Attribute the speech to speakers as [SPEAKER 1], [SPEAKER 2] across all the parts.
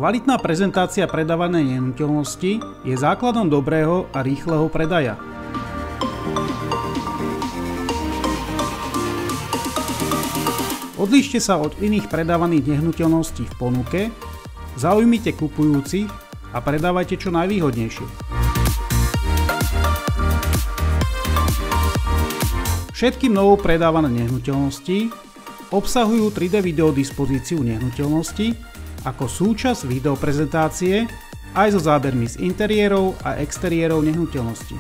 [SPEAKER 1] Kvalitná prezentácia predávanej nehnuteľnosti je základom dobrého a rýchleho predaja. Odlíšte sa od iných predávaných nehnuteľností v ponuke, zaujmite kupujúcich a predávajte čo najvýhodnejšie. Všetky novo predávané nehnuteľnosti obsahujú 3D videodispozíciu nehnuteľnosti ako súčasť videoprezentácie aj so zábermi z interiérov a exteriérov nehnuteľnosti.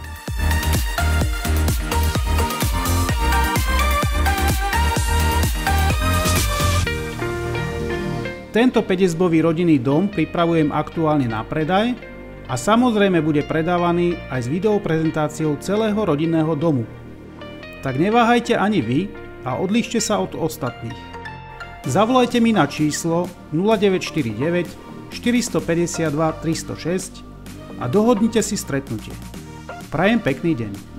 [SPEAKER 1] Tento 5-izbový rodinný dom pripravujem aktuálne na predaj a samozrejme bude predávaný aj s videoprezentáciou celého rodinného domu. Tak neváhajte ani vy a odlíšte sa od ostatných. Zavolajte mi na číslo 0949 452 306 a dohodnite si stretnutie. Prajem pekný deň.